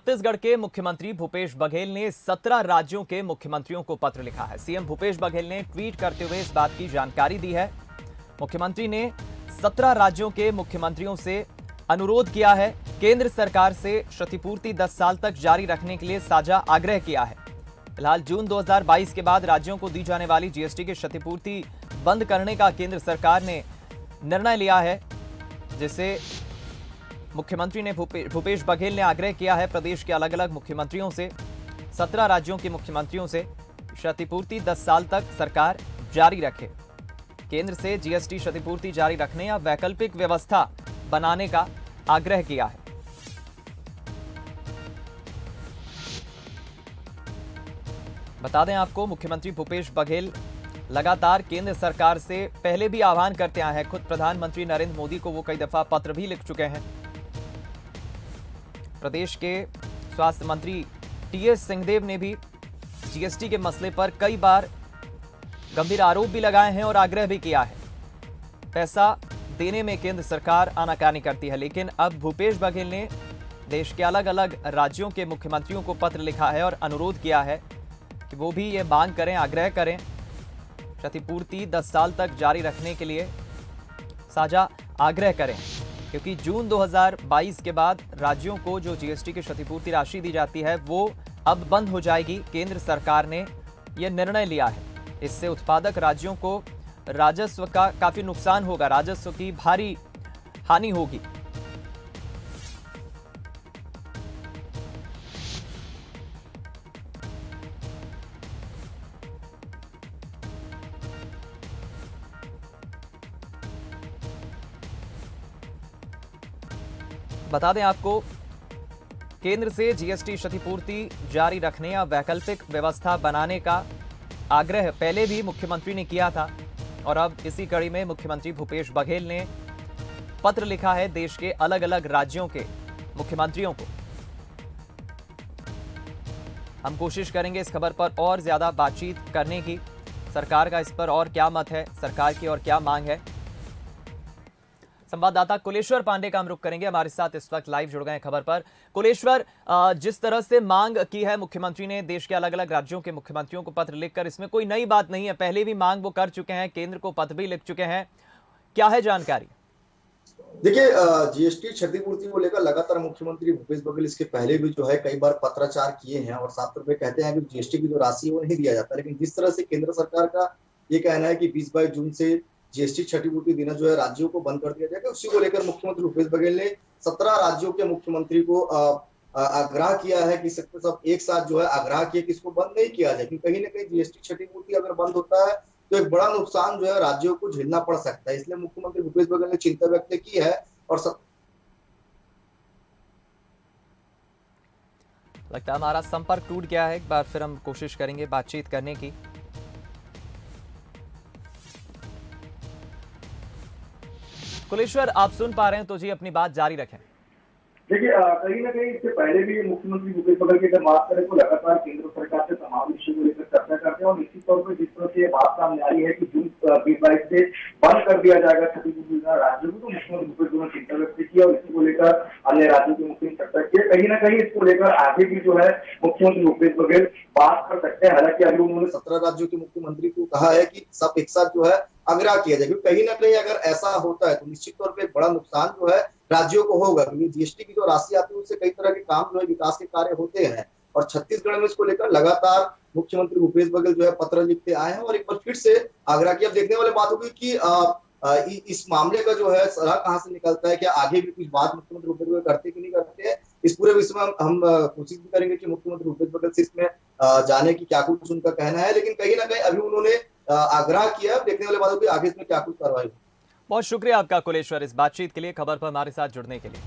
छत्तीसगढ़ के मुख्यमंत्री भूपेश बघेल ने 17 राज्यों के मुख्यमंत्रियों को पत्र लिखा है। सीएम भूपेश बघेल ने ट्वीट करते हुए इस बात की जानकारी दी है। मुख्यमंत्री ने 17 राज्यों के मुख्यमंत्रियों से अनुरोध किया है, केंद्र सरकार से क्षतिपूर्ति 10 साल तक जारी रखने के लिए साझा आग्रह किया है। फिलहाल जून 2022 के बाद राज्यों को दी जाने वाली जीएसटी की क्षतिपूर्ति बंद करने का केंद्र सरकार ने निर्णय लिया है, जिसे मुख्यमंत्री ने भूपेश बघेल ने आग्रह किया है प्रदेश के अलग अलग मुख्यमंत्रियों से, 17 राज्यों के मुख्यमंत्रियों से क्षतिपूर्ति 10 साल तक सरकार जारी रखे। केंद्र से जीएसटी क्षतिपूर्ति जारी रखने या वैकल्पिक व्यवस्था बनाने का आग्रह किया है। बता दें आपको, मुख्यमंत्री भूपेश बघेल लगातार केंद्र सरकार से पहले भी आह्वान करते आए हैं। खुद प्रधानमंत्री नरेंद्र मोदी को वो कई दफा पत्र भी लिख चुके हैं। प्रदेश के स्वास्थ्य मंत्री टीएस सिंहदेव ने भी जीएसटी के मसले पर कई बार गंभीर आरोप भी लगाए हैं और आग्रह भी किया है। पैसा देने में केंद्र सरकार आनाकानी करती है, लेकिन अब भूपेश बघेल ने देश के अलग अलग राज्यों के मुख्यमंत्रियों को पत्र लिखा है और अनुरोध किया है कि वो भी ये मांग करें, आग्रह करें, क्षतिपूर्ति 10 साल तक जारी रखने के लिए साझा आग्रह करें, क्योंकि जून 2022 के बाद राज्यों को जो जीएसटी की क्षतिपूर्ति राशि दी जाती है वो अब बंद हो जाएगी। केंद्र सरकार ने यह निर्णय लिया है। इससे उत्पादक राज्यों को राजस्व का काफी नुकसान होगा, राजस्व की भारी हानि होगी। बता दें आपको, केंद्र से जीएसटी क्षतिपूर्ति जारी रखने या वैकल्पिक व्यवस्था बनाने का आग्रह पहले भी मुख्यमंत्री ने किया था और अब इसी कड़ी में मुख्यमंत्री भूपेश बघेल ने पत्र लिखा है देश के अलग अलग राज्यों के मुख्यमंत्रियों को। हम कोशिश करेंगे इस खबर पर और ज्यादा बातचीत करने की, सरकार का इस पर और क्या मत है, सरकार की और क्या मांग है। संवाददाता कुलेश्वर पांडे का हम रुख करेंगे, हमारे साथ इस वक्त लाइव जुड़ गए हैं खबर पर। कुलेश्वर, जिस तरह से मांग की है मुख्यमंत्री ने देश के अलग अलग राज्यों के मुख्यमंत्रियों को पत्र लिखकर, इसमें कोई नई बात नहीं है, पहले भी मांग वो कर चुके हैं, केंद्र को पत्र भी लिख चुके हैं, क्या है जानकारी? देखिए, जीएसटी क्षतिपूर्ति को लेकर लगातार मुख्यमंत्री भूपेश बघेल इसके पहले भी जो है कई बार पत्राचार किए हैं और साफ तौर पे कहते हैं कि जीएसटी की जो राशि है वो नहीं दिया जाता। लेकिन जिस तरह से केंद्र सरकार का ये कहना है कि 20-22 जून से जीएसटी क्षतिपूर्ति देना जो है राज्यों को बंद कर दिया जाएगा, उसी को लेकर मुख्यमंत्री भूपेश बघेल ने 17 राज्यों के मुख्यमंत्री को आग्रह किया है कि सब एक साथ जो है आग्रह किया कि इसको बंद नहीं किया जाए, क्योंकि कहीं ना कहीं जीएसटी क्षतिपूर्ति अगर बंद होता है तो एक बड़ा नुकसान जो है राज्यों को झेलना पड़ सकता है। इसलिए मुख्यमंत्री भूपेश बघेल ने चिंता व्यक्त की है और लगता है हमारा संपर्क टूट गया है, एक बार फिर हम कोशिश करेंगे बातचीत करने की। कुलेश्वर, आप सुन पा रहे हैं तो जी अपनी बात जारी रखें। देखिए, कहीं ना कहीं इससे पहले भी मुख्यमंत्री भूपेश बघेल की अगर बात करें तो लगातार केंद्र सरकार से तमाम विषयों को लेकर चर्चा करते हैं और निश्चित तौर पर जिस तरह से ये बात सामने आई है कि जून 2022 से बंद कर दिया जाएगा क्षतिपूर्ति राज्यों को, तो मुख्यमंत्री भूपेश बघेल ने चिंता व्यक्त की और इसी को लेकर अन्य राज्यों के मुख्यमंत्री चर्चा की। कहीं ना कहीं इसको लेकर आगे भी जो है मुख्यमंत्री भूपेश बघेल बात कर सकते हैं। हालांकि अभी उन्होंने 17 राज्यों के मुख्यमंत्री को कहा है कि सब एक साथ जो है आग्रह किया जाए, क्योंकि कहीं ना कहीं अगर ऐसा होता है तो निश्चित तौर पर एक बड़ा नुकसान जो है राज्यों को होगा, क्योंकि जीएसटी की जो राशि आती है उससे कई तरह के काम जो है विकास के कार्य होते हैं और छत्तीसगढ़ में इसको लेकर लगातार मुख्यमंत्री भूपेश बघेल जो है पत्र लिखते आए हैं और एक बार फिर से आग्रह किया। अब देखने वाली बात होगी कि इस मामले का जो है सलाह कहां से निकलता है, क्या आगे भी कुछ बात मुख्यमंत्री भूपेश बघेल करते कि नहीं करते हैं। इस पूरे विषय में हम कोशिश भी करेंगे कि मुख्यमंत्री भूपेश बघेल से इसमें जाने की क्या कुछ उनका कहना है, लेकिन कहीं ना कहीं अभी उन्होंने आग्रह किया। देखने वाली बात होगी आगे इसमें क्या कुछ कार्रवाई। बहुत शुक्रिया आपका कुलेश्वर इस बातचीत के लिए, खबर पर हमारे साथ जुड़ने के लिए।